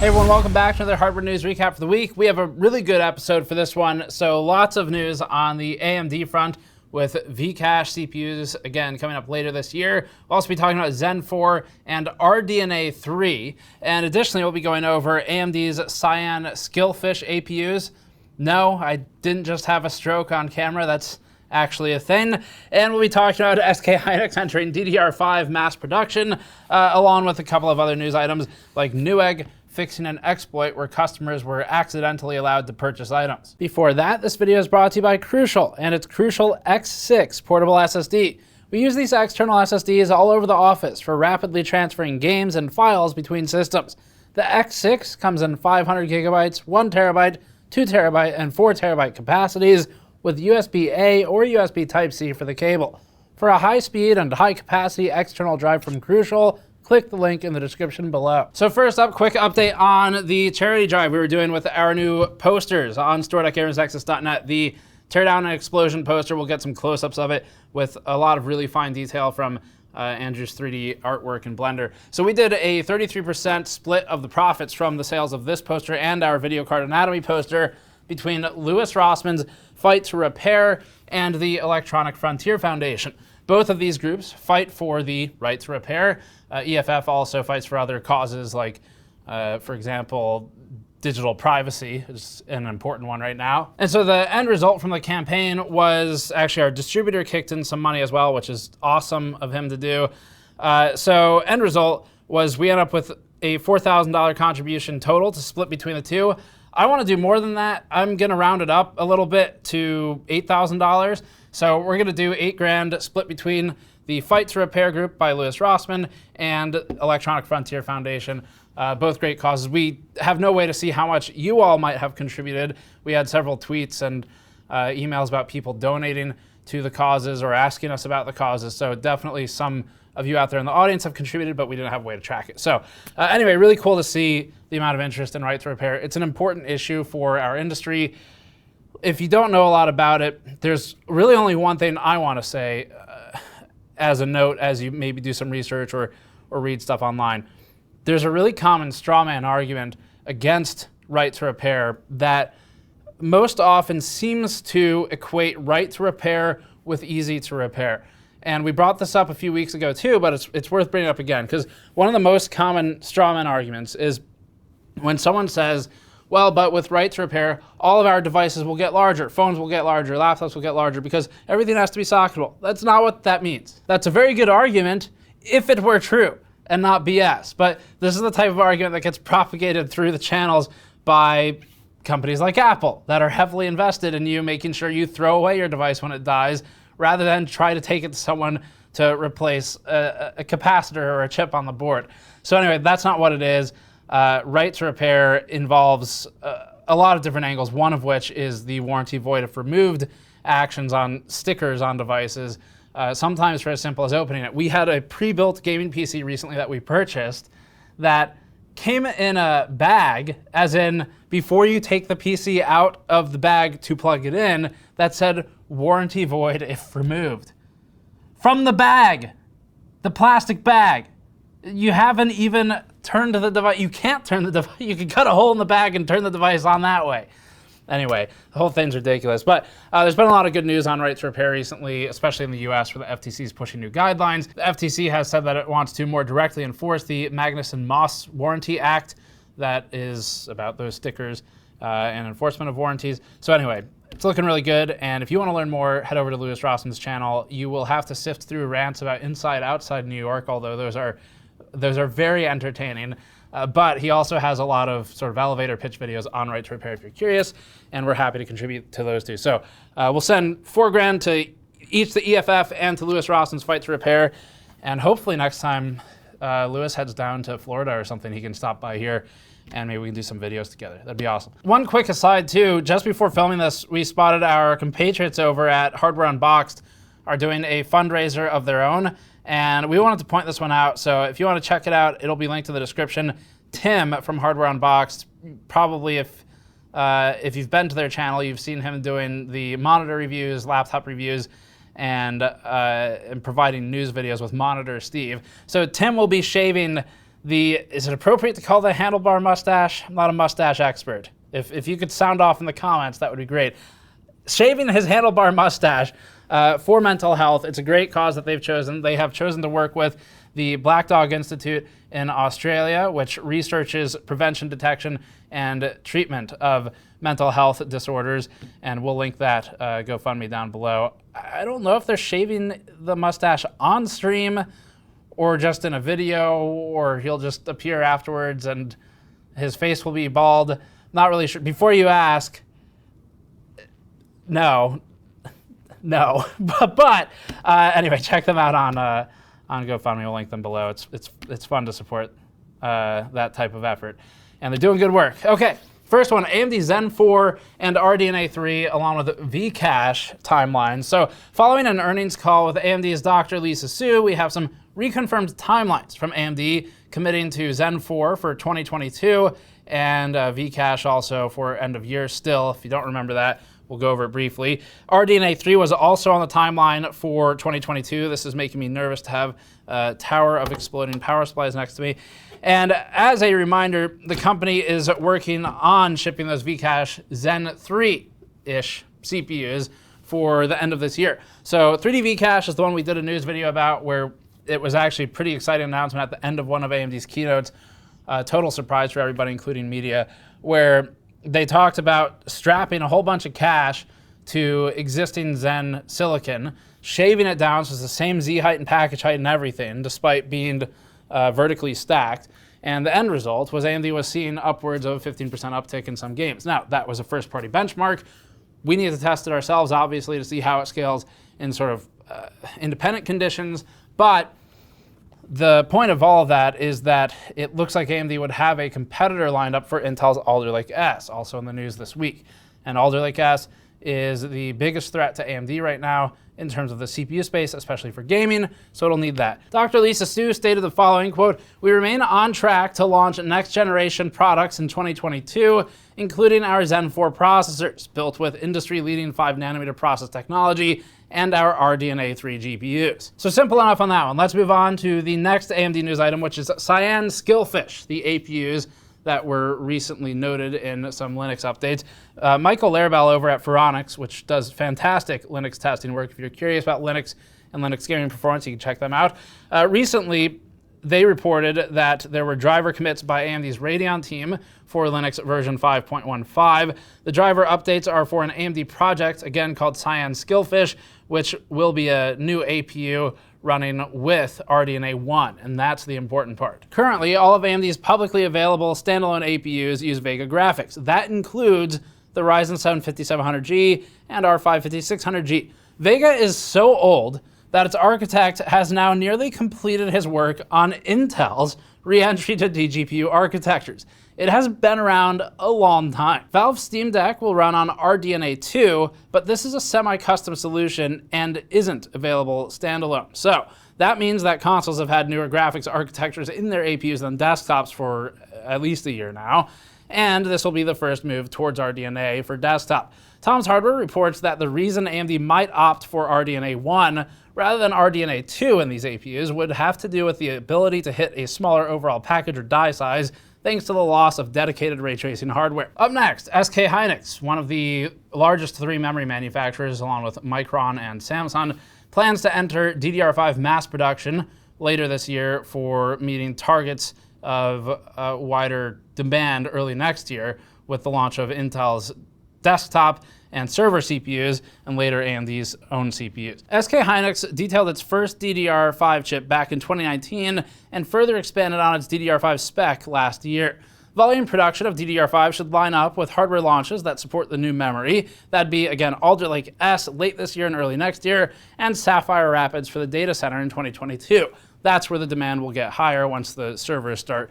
Hey everyone, welcome back to another hardware news recap for the week. We have a really good episode for this one. So lots of news on the AMD front with Vcache CPUs, again, coming up later this year. We'll also be talking about Zen 4 and RDNA 3. And additionally, we'll be going over AMD's Cyan Skillfish APUs. No, I didn't just have a stroke on camera. That's actually a thing. And we'll be talking about SK Hynix entering DDR5 mass production, along with a couple of other news items like Newegg fixing an exploit where customers were accidentally allowed to purchase items. Before that, this video is brought to you by Crucial and its Crucial X6 portable SSD. We use these external SSDs all over the office for rapidly transferring games and files between systems. The X6 comes in 500 gigabytes, 1 terabyte, 2 terabyte, and 4 terabyte capacities with USB-A or USB Type-C for the cable. For a high-speed and high-capacity external drive from Crucial, click the link in the description below. So first up, quick update on the charity drive we were doing with our new posters on store.gamersnexus.net. The Teardown and Explosion poster, we'll get some close-ups of it with a lot of really fine detail from Andrew's 3D artwork in Blender. So we did a 33% split of the profits from the sales of this poster and our video card anatomy poster between Louis Rossmann's Fight to Repair and the Electronic Frontier Foundation. Both of these groups fight for the right to repair. EFF also fights for other causes like, for example, digital privacy is an important one right now. And so the end result from the campaign was actually our distributor kicked in some money as well, which is awesome of him to do. So end result was we end up with a $4,000 contribution total to split between the two. I want to do more than that. I'm going to round it up a little bit to $8,000. So we're going to do $8,000 split between the Fight to Repair group by Louis Rossmann and Electronic Frontier Foundation. Both great causes. We have no way to see how much you all might have contributed. We had several tweets and emails about people donating to the causes or asking us about the causes. So definitely some of you out there in the audience have contributed, but we didn't have a way to track it. So anyway, really cool to see the amount of interest in right to repair. It's an important issue for our industry. If you don't know a lot about it, there's really only one thing I want to say as a note as you maybe do some research or read stuff online. There's a really common straw man argument against right to repair that most often seems to equate right to repair with easy to repair. And we brought this up a few weeks ago too, but it's worth bringing up again, because one of the most common straw man arguments is when someone says, well, but with right to repair, all of our devices will get larger, phones will get larger, laptops will get larger, because everything has to be socketable. That's not what that means. That's a very good argument if it were true and not BS. But this is the type of argument that gets propagated through the channels by companies like Apple that are heavily invested in you making sure you throw away your device when it dies, rather than try to take it to someone to replace a capacitor or a chip on the board. So anyway, that's not what it is. Right to repair involves a lot of different angles, one of which is the warranty void if removed actions on stickers on devices, sometimes for as simple as opening it. We had a pre-built gaming PC recently that we purchased that came in a bag, as in before you take the PC out of the bag to plug it in, that said warranty void if removed. From the bag, the plastic bag. You haven't even turned the device. You can't turn the device. You can cut a hole in the bag and turn the device on that way. Anyway, the whole thing's ridiculous. But there's been a lot of good news on right to repair recently, especially in the US, where the FTC is pushing new guidelines. The FTC has said that it wants to more directly enforce the Magnuson-Moss Warranty Act that is about those stickers and enforcement of warranties. So anyway, it's looking really good. And if you want to learn more, head over to Louis Rossmann's channel. You will have to sift through rants about inside, outside New York, although those are very entertaining. But he also has a lot of sort of elevator pitch videos on right to repair if you're curious, and we're happy to contribute to those too. So we'll send $4,000 to each the EFF and to Louis Rossmann's Fight to Repair, and hopefully next time Louis heads down to Florida or something, he can stop by here and maybe we can do some videos together. That'd be awesome. One quick aside too, just before filming this, we spotted our compatriots over at Hardware Unboxed are doing a fundraiser of their own. And we wanted to point this one out. So if you want to check it out, it'll be linked in the description. Tim from Hardware Unboxed, probably if you've been to their channel, you've seen him doing the monitor reviews, laptop reviews, and providing news videos with Monitor Steve. So Tim will be shaving Is it appropriate to call the handlebar mustache? I'm not a mustache expert. If you could sound off in the comments, that would be great. Shaving his handlebar mustache for mental health. It's a great cause that they've chosen. They have chosen to work with the Black Dog Institute in Australia, which researches prevention, detection, and treatment of mental health disorders. And we'll link that GoFundMe down below. I don't know if they're shaving the mustache on stream or just in a video, or he'll just appear afterwards and his face will be bald. Not really sure. Before you ask, no. but anyway, check them out on GoFundMe. We'll link them below. It's fun to support that type of effort, and they're doing good work. Okay, first one: AMD Zen 4 and RDNA 3, along with Vcache timelines. So, following an earnings call with AMD's Dr. Lisa Su, we have some reconfirmed timelines from AMD committing to Zen 4 for 2022 and Vcache also for end of year still. If you don't remember that, we'll go over it briefly. RDNA 3 was also on the timeline for 2022. This is making me nervous to have a tower of exploding power supplies next to me. And as a reminder, the company is working on shipping those Vcache Zen 3-ish CPUs for the end of this year. So 3D Vcache is the one we did a news video about, where it was actually a pretty exciting announcement at the end of one of AMD's keynotes. Total surprise for everybody, including media, where they talked about strapping a whole bunch of cache to existing Zen silicon, shaving it down so it's the same Z height and package height and everything, despite being vertically stacked. And the end result was AMD was seeing upwards of a 15% uptick in some games. Now, that was a first-party benchmark. We need to test it ourselves, obviously, to see how it scales in sort of independent conditions. But the point of all of that is that it looks like AMD would have a competitor lined up for Intel's Alder Lake S, also in the news this week. And Alder Lake S is the biggest threat to AMD right now in terms of the CPU space, especially for gaming, so it'll need that. Dr. Lisa Su stated the following, quote, "We remain on track to launch next generation products in 2022, including our Zen 4 processors, built with industry-leading 5nm process technology, and our RDNA 3 GPUs." So simple enough on that one. Let's move on to the next AMD news item, which is Cyan Skillfish, the APUs that were recently noted in some Linux updates. Michael Larabelle over at Phoronix, which does fantastic Linux testing work. If you're curious about Linux and Linux gaming performance, you can check them out. Recently, they reported that there were driver commits by AMD's Radeon team for Linux version 5.15. The driver updates are for an AMD project, again called Cyan Skillfish, which will be a new APU running with RDNA 1, and that's the important part. Currently, all of AMD's publicly available standalone APUs use Vega graphics. That includes the Ryzen 7 5700G and R5 5600G. Vega is so old that its architect has now nearly completed his work on Intel's re-entry to DGPU architectures. It has been around a long time. Valve's Steam Deck will run on RDNA 2, but this is a semi-custom solution and isn't available standalone. So that means that consoles have had newer graphics architectures in their APUs than desktops for at least a year now, and this will be the first move towards RDNA for desktop. Tom's Hardware reports that the reason AMD might opt for RDNA 1 rather than RDNA 2 in these APUs would have to do with the ability to hit a smaller overall package or die size, thanks to the loss of dedicated ray tracing hardware. Up next, SK Hynix, one of the largest 3 memory manufacturers along with Micron and Samsung, plans to enter DDR5 mass production later this year for meeting targets of wider demand early next year with the launch of Intel's desktop and server CPUs, and later AMD's own CPUs. SK Hynix detailed its first DDR5 chip back in 2019 and further expanded on its DDR5 spec last year. Volume production of DDR5 should line up with hardware launches that support the new memory. That'd be, again, Alder Lake S late this year and early next year, and Sapphire Rapids for the data center in 2022. That's where the demand will get higher once the servers start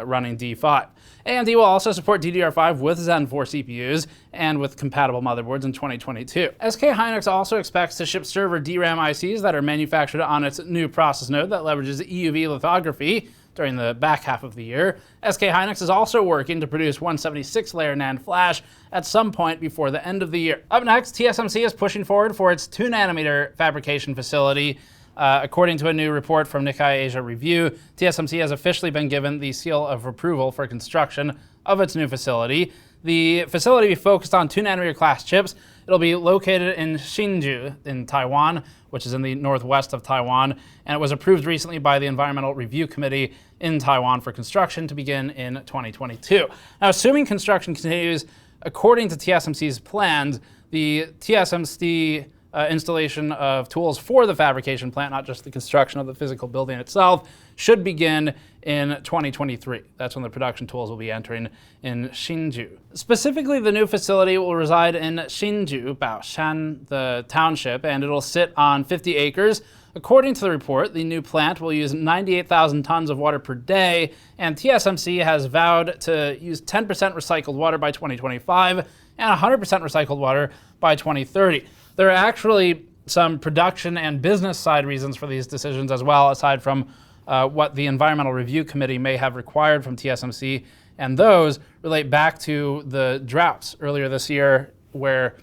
running D5. AMD will also support DDR5 with Zen 4 CPUs and with compatible motherboards in 2022. SK Hynix also expects to ship server DRAM ICs that are manufactured on its new process node that leverages EUV lithography during the back half of the year. SK Hynix is also working to produce 176-layer NAND flash at some point before the end of the year. Up next, TSMC is pushing forward for its 2nm fabrication facility According to a new report from Nikkei Asia Review, TSMC has officially been given the seal of approval for construction of its new facility. The facility will be focused on 2nm class chips. It'll be located in Hsinchu in Taiwan, which is in the northwest of Taiwan, and it was approved recently by the Environmental Review Committee in Taiwan for construction to begin in 2022. Now, assuming construction continues according to TSMC's plans, the TSMC installation of tools for the fabrication plant, not just the construction of the physical building itself, should begin in 2023. That's when the production tools will be entering in Hsinchu. Specifically, the new facility will reside in Hsinchu, Baoshan, the township, and it'll sit on 50 acres. According to the report, the new plant will use 98,000 tons of water per day, and TSMC has vowed to use 10% recycled water by 2025 and 100% recycled water by 2030. There are actually some production and business side reasons for these decisions as well, aside from what the Environmental Review Committee may have required from TSMC, and those relate back to the droughts earlier this year where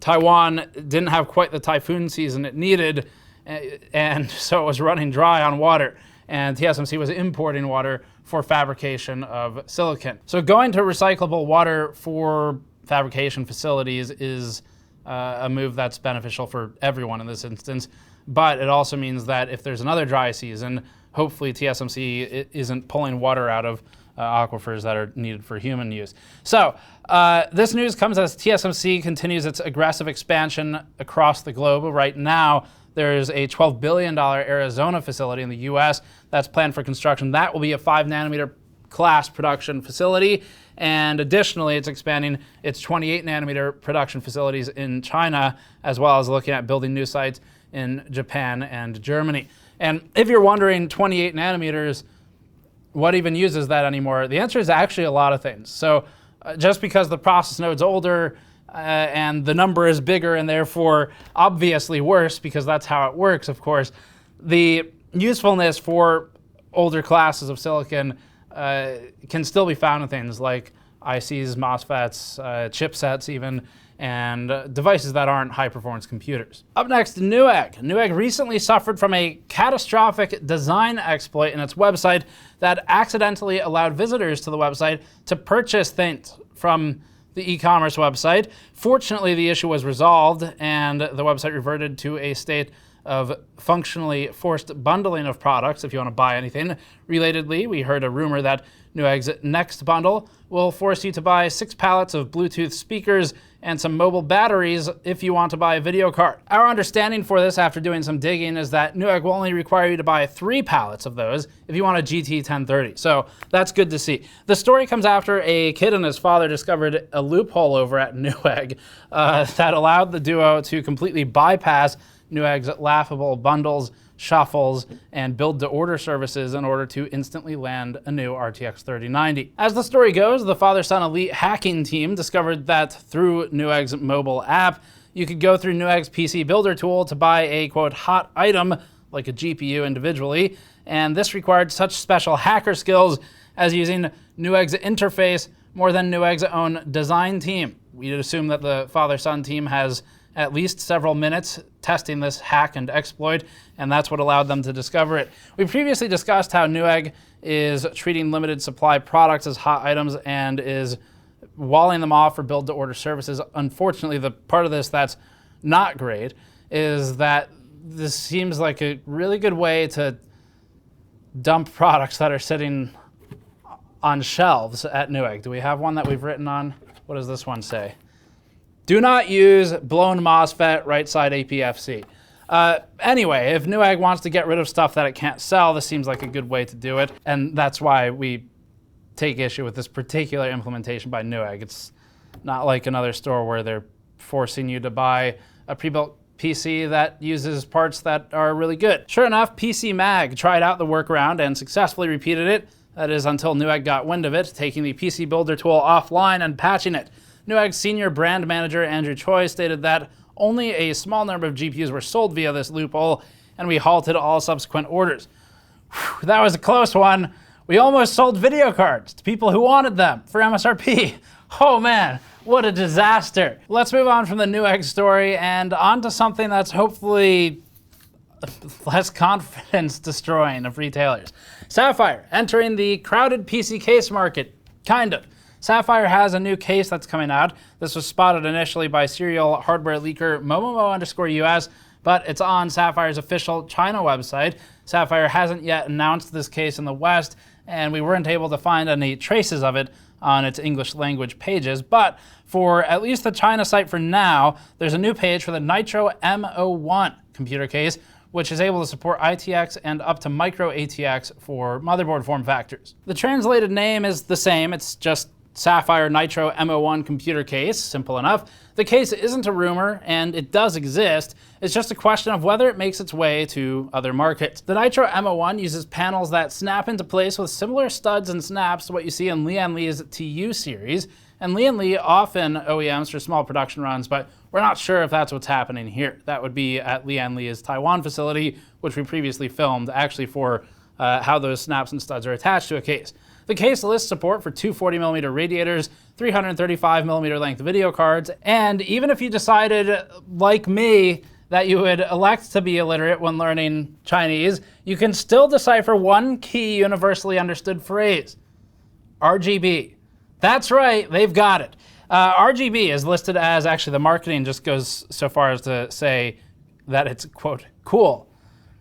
Taiwan didn't have quite the typhoon season it needed, and so it was running dry on water, and TSMC was importing water for fabrication of silicon. So going to recyclable water for fabrication facilities is a move that's beneficial for everyone in this instance, but it also means that if there's another dry season, hopefully TSMC isn't pulling water out of aquifers that are needed for human use. So this news comes as TSMC continues its aggressive expansion across the globe. Right now, there's a $12 billion Arizona facility in the US that's planned for construction. That will be a 5nm class production facility. And additionally, it's expanding its 28nm production facilities in China, as well as looking at building new sites in Japan and Germany. And if you're wondering, 28nm, what even uses that anymore? The answer is actually a lot of things. So just because the process node's older and the number is bigger and therefore obviously worse, because that's how it works, of course, the usefulness for older classes of silicon can still be found in things like ICs, MOSFETs, chipsets even, and devices that aren't high-performance computers. Up next, Newegg. Newegg recently suffered from a catastrophic design exploit in its website that accidentally allowed visitors to the website to purchase things from the e-commerce website. Fortunately, the issue was resolved, and the website reverted to a state of functionally forced bundling of products if you want to buy anything. Relatedly, we heard a rumor that Newegg's next bundle will force you to buy 6 pallets of Bluetooth speakers and some mobile batteries if you want to buy a video card. Our understanding for this, after doing some digging, is that Newegg will only require you to buy 3 pallets of those if you want a GT 1030. So that's good to see. The story comes after a kid and his father discovered a loophole over at Newegg that allowed the duo to completely bypass Newegg's laughable bundles, shuffles, and build-to-order services in order to instantly land a new RTX 3090. As the story goes, the father-son elite hacking team discovered that through Newegg's mobile app, you could go through Newegg's PC Builder tool to buy a, quote, hot item, like a GPU individually, and this required such special hacker skills as using Newegg's interface more than Newegg's own design team. We'd assume that the father-son team has at least several minutes testing this hack and exploit, and that's what allowed them to discover it. We previously discussed how Newegg is treating limited supply products as hot items and is walling them off for build-to-order services. Unfortunately, the part of this that's not great is that this seems like a really good way to dump products that are sitting on shelves at Newegg. Do we have one that we've written on? What does this one say? Do not use blown MOSFET right side APFC. Anyway, if Newegg wants to get rid of stuff that it can't sell, this seems like a good way to do it. And that's why we take issue with this particular implementation by Newegg. It's not like another store where they're forcing you to buy a pre-built PC that uses parts that are really good. Sure enough, PC Mag tried out the workaround and successfully repeated it. That is until Newegg got wind of it, taking the PC Builder tool offline and patching it. Newegg's senior brand manager, Andrew Choi, stated that only a small number of GPUs were sold via this loophole, and we halted all subsequent orders. Whew, that was a close one. We almost sold video cards to people who wanted them for MSRP. Oh man, what a disaster. Let's move on from the Newegg story and on to something that's hopefully less confidence destroying of retailers. Sapphire entering the crowded PC case market, kind of. Sapphire has a new case that's coming out. This was spotted initially by serial hardware leaker Momomo_US, but it's on Sapphire's official China website. Sapphire hasn't yet announced this case in the West, and we weren't able to find any traces of it on its English language pages. But for at least the China site for now, there's a new page for the Nitro M01 computer case, which is able to support ITX and up to micro ATX for motherboard form factors. The translated name is the same, it's just Sapphire Nitro M01 computer case, simple enough. The case isn't a rumor, and it does exist. It's just a question of whether it makes its way to other markets. The Nitro M01 uses panels that snap into place with similar studs and snaps to what you see in Lian Li's TU series. And Lian Li often OEMs for small production runs, but we're not sure if that's what's happening here. That would be at Lian Li's Taiwan facility, which we previously filmed actually for how those snaps and studs are attached to a case. The case lists support for 240mm radiators, 335mm length video cards, and even if you decided, like me, that you would elect to be illiterate when learning Chinese, you can still decipher one key universally understood phrase: RGB. That's right, they've got it. RGB is listed as, actually the marketing just goes so far as to say that it's, quote, cool.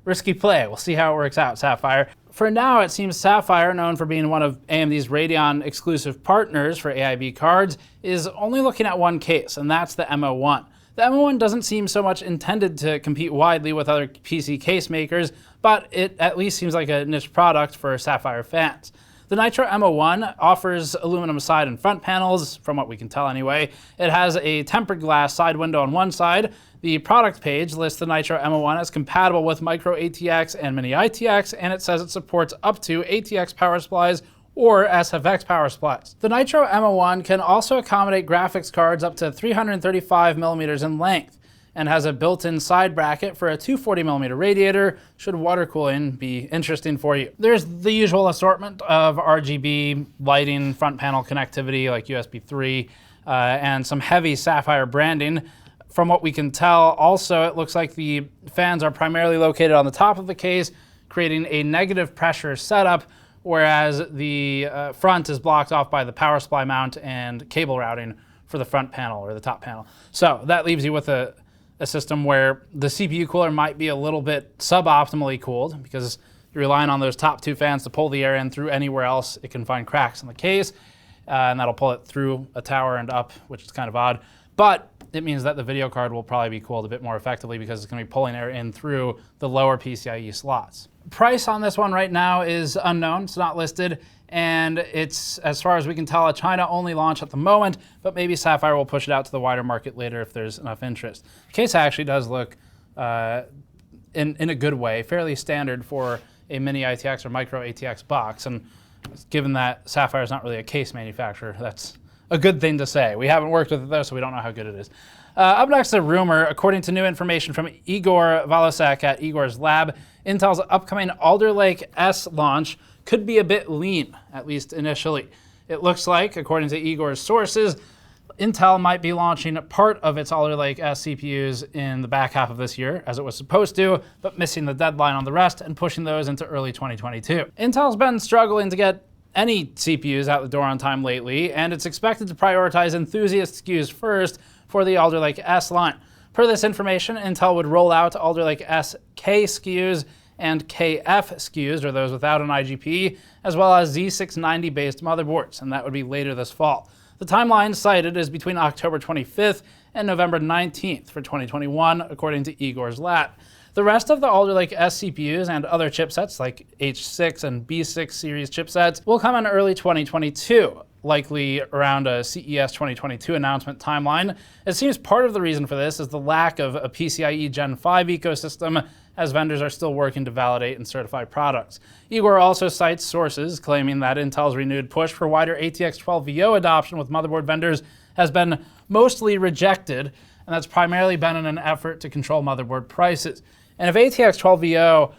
Risky play, we'll see how it works out, Sapphire. For now, it seems Sapphire, known for being one of AMD's Radeon exclusive partners for AIB cards, is only looking at one case, and that's the M01. The M01 doesn't seem so much intended to compete widely with other PC case makers, but it at least seems like a niche product for Sapphire fans. The Nitro M01 offers aluminum side and front panels, from what we can tell anyway. It has a tempered glass side window on one side. The product page lists the Nitro M01 as compatible with micro ATX and mini ITX, and it says it supports up to ATX power supplies or SFX power supplies. The Nitro M01 can also accommodate graphics cards up to 335mm in length, and has a built-in side bracket for a 240mm radiator, should water cooling be interesting for you. There's the usual assortment of RGB lighting, front panel connectivity like USB 3, and some heavy Sapphire branding. From what we can tell, also, it looks like the fans are primarily located on the top of the case, creating a negative pressure setup, whereas the front is blocked off by the power supply mount and cable routing for the front panel or the top panel. So that leaves you with a system where the CPU cooler might be a little bit suboptimally cooled because you're relying on those top two fans to pull the air in through anywhere else it can find cracks in the case, and that'll pull it through a tower and up, which is kind of odd. But it means that the video card will probably be cooled a bit more effectively because it's going to be pulling air in through the lower PCIe slots. Price on this one right now is unknown, it's not listed, and it's, as far as we can tell, a China-only launch at the moment, but maybe Sapphire will push it out to the wider market later if there's enough interest. The case actually does look, in a good way, fairly standard for a mini ITX or micro ATX box, and given that Sapphire is not really a case manufacturer, that's a good thing to say. We haven't worked with it though, so we don't know how good it is. Up next, a rumor. According to new information from Igor Volosek at Igor's lab, Intel's upcoming Alder Lake S launch could be a bit lean, at least initially. It looks like, according to Igor's sources, Intel might be launching part of its Alder Lake S CPUs in the back half of this year, as it was supposed to, but missing the deadline on the rest and pushing those into early 2022. Intel's been struggling to get any CPUs out the door on time lately, and it's expected to prioritize enthusiast SKUs first for the Alder Lake S line. Per this information, Intel would roll out Alder Lake S K SKUs and KF SKUs, or those without an IGP, as well as Z690-based motherboards, and that would be later this fall. The timeline cited is between October 25th and November 19th for 2021, according to Igor's lab. The rest of the Alder Lake S CPUs and other chipsets, like H6 and B6 series chipsets, will come in early 2022, likely around a CES 2022 announcement timeline. It seems part of the reason for this is the lack of a PCIe Gen 5 ecosystem, as vendors are still working to validate and certify products. Igor also cites sources claiming that Intel's renewed push for wider ATX 12VO adoption with motherboard vendors has been mostly rejected, and that's primarily been in an effort to control motherboard prices. And if ATX 12VO,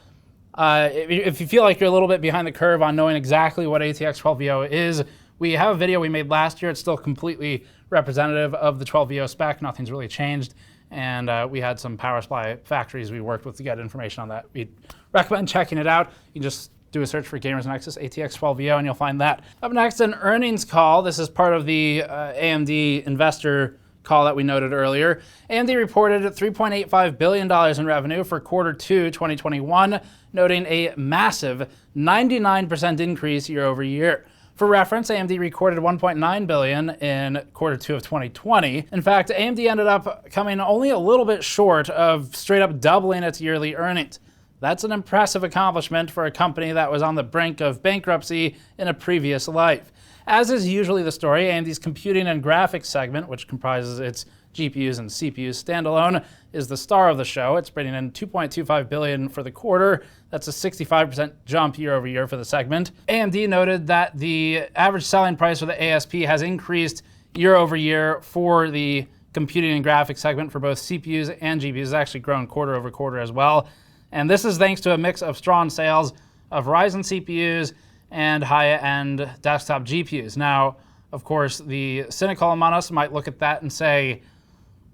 if you feel like you're a little bit behind the curve on knowing exactly what ATX 12VO is, we have a video we made last year. It's still completely representative of the 12VO spec. Nothing's really changed. and we had some power supply factories we worked with to get information on that. We'd recommend checking it out. You can just do a search for Gamers Nexus ATX 12VO and you'll find that. Up next, an earnings call. This is part of the AMD investor call that we noted earlier. AMD reported $3.85 billion in revenue for Q2 2021, noting a massive 99% increase year over year. For reference, AMD recorded $1.9 billion in Q2 of 2020. In fact, AMD ended up coming only a little bit short of straight up doubling its yearly earnings. That's an impressive accomplishment for a company that was on the brink of bankruptcy in a previous life. As is usually the story, AMD's computing and graphics segment, which comprises its GPUs and CPUs standalone, is the star of the show. It's bringing in $2.25 billion for the quarter. That's a 65% jump year over year for the segment. AMD noted that the average selling price for the ASP has increased year over year for the computing and graphics segment for both CPUs and GPUs. It's actually grown quarter over quarter as well. And this is thanks to a mix of strong sales of Ryzen CPUs and high-end desktop GPUs. Now, of course, the cynical among us might look at that and say,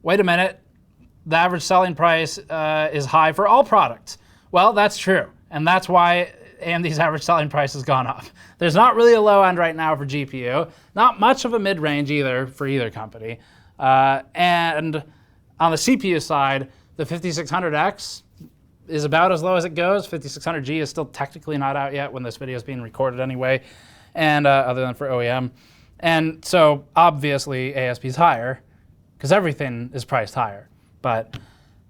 wait a minute, the average selling price is high for all products. Well, that's true, and that's why AMD's average selling price has gone up. There's not really a low end right now for GPU, not much of a mid-range either for either company. And on the CPU side, the 5600X is about as low as it goes. 5600G is still technically not out yet when this video is being recorded anyway, and other than for OEM. And so obviously ASP is higher because everything is priced higher, but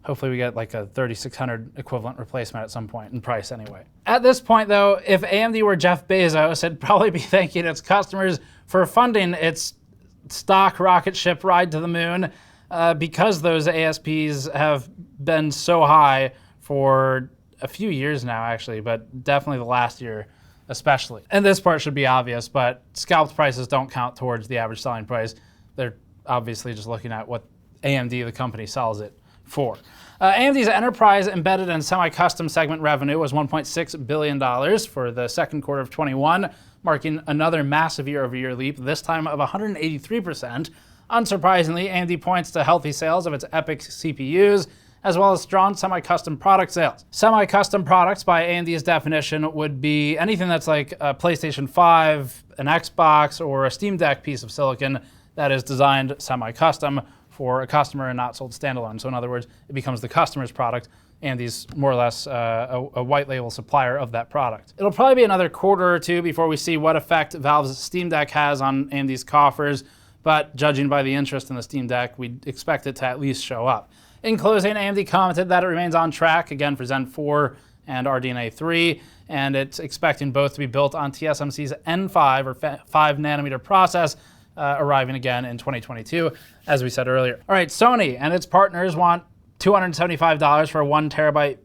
hopefully we get like a 3600 equivalent replacement at some point in price anyway. At this point though, if AMD were Jeff Bezos, it'd probably be thanking its customers for funding its stock rocket ship ride to the moon because those ASPs have been so high for a few years now, actually, but definitely the last year especially. And this part should be obvious, but scalped prices don't count towards the average selling price. They're obviously just looking at what AMD, the company, sells it for. AMD's enterprise, embedded, and semi-custom segment revenue was $1.6 billion for the second quarter of 21, marking another massive year-over-year leap, this time of 183%. Unsurprisingly, AMD points to healthy sales of its EPYC CPUs, as well as strong semi-custom product sales. Semi-custom products, by AMD's definition, would be anything that's like a PlayStation 5, an Xbox, or a Steam Deck piece of silicon that is designed semi-custom for a customer and not sold standalone. So in other words, it becomes the customer's product. AMD's more or less a white label supplier of that product. It'll probably be another quarter or two before we see what effect Valve's Steam Deck has on AMD's coffers, but judging by the interest in the Steam Deck, we'd expect it to at least show up. In closing, AMD commented that it remains on track, again, for Zen 4 and RDNA 3, and it's expecting both to be built on TSMC's N5 or 5 nanometer process, arriving again in 2022, as we said earlier. All right, Sony and its partners want $275 for a 1 terabyte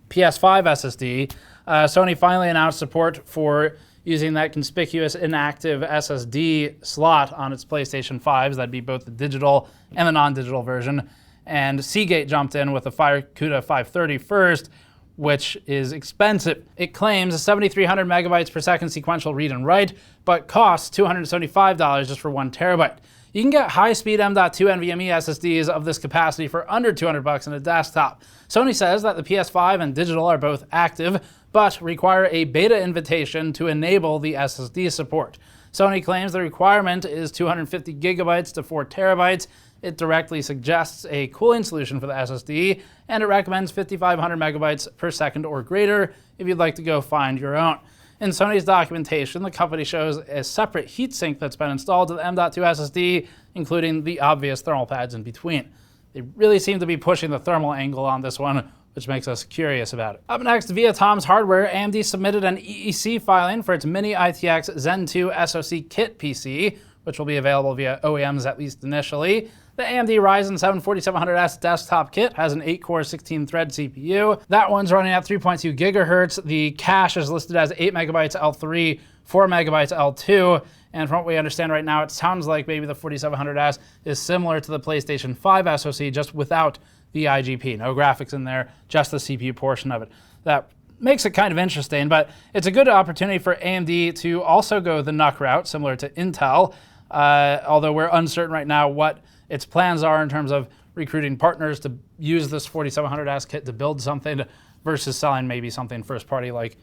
PS5 SSD. Sony finally announced support for using that conspicuous inactive SSD slot on its PlayStation 5s. That'd be both the digital and the non-digital version. And Seagate jumped in with the CUDA 530 first, which is expensive. It claims 7,300 megabytes per second sequential read and write, but costs $275 just for 1 terabyte. You can get high-speed M.2 NVMe SSDs of this capacity for under $200 in a desktop. Sony says that the PS5 and digital are both active, but require a beta invitation to enable the SSD support. Sony claims the requirement is 250 gigabytes to 4 terabytes. It directly suggests a cooling solution for the SSD, and it recommends 5,500 megabytes per second or greater if you'd like to go find your own. In Sony's documentation, the company shows a separate heatsink that's been installed to the M.2 SSD, including the obvious thermal pads in between. They really seem to be pushing the thermal angle on this one, which makes us curious about it. Up next, via Tom's Hardware, AMD submitted an EEC filing for its Mini ITX Zen 2 SoC Kit PC, which will be available via OEMs at least initially. The AMD Ryzen 7 4700S desktop kit has an 8-core 16-thread CPU. That one's running at 3.2 gigahertz. The cache is listed as 8 megabytes L3, 4 megabytes L2, and from what we understand right now, it sounds like maybe the 4700S is similar to the PlayStation 5 SoC, just without the IGP. No graphics in there, just the CPU portion of it. That makes it kind of interesting, but it's a good opportunity for AMD to also go the NUC route, similar to Intel, although we're uncertain right now what its plans are in terms of recruiting partners to use this 4700S kit to build something versus selling maybe something first party like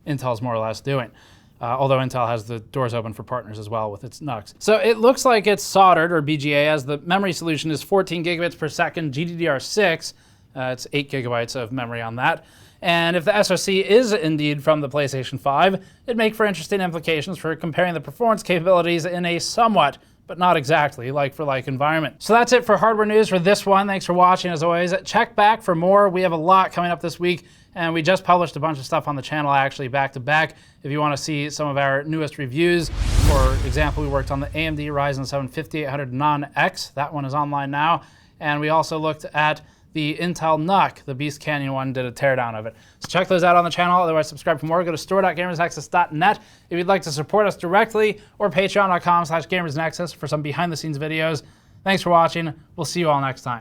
Intel's more or less doing. Although Intel has the doors open for partners as well with its NUCs. So it looks like it's soldered, or BGA, as the memory solution is 14 gigabits per second GDDR6. It's 8 gigabytes of memory on that. And if the SoC is indeed from the PlayStation 5, it'd make for interesting implications for comparing the performance capabilities in a somewhat, but not exactly, like-for-like environment. So that's it for hardware news for this one. Thanks for watching, as always. Check back for more. We have a lot coming up this week, and we just published a bunch of stuff on the channel, actually, back-to-back. If you want to see some of our newest reviews, for example, we worked on the AMD Ryzen 7 5800 Non-X. That one is online now. And we also looked at the Intel NUC, the Beast Canyon one, did a teardown of it. So check those out on the channel. Otherwise, subscribe for more. Go to store.gamersnexus.net if you'd like to support us directly, or patreon.com/gamersnexus for some behind-the-scenes videos. Thanks for watching. We'll see you all next time.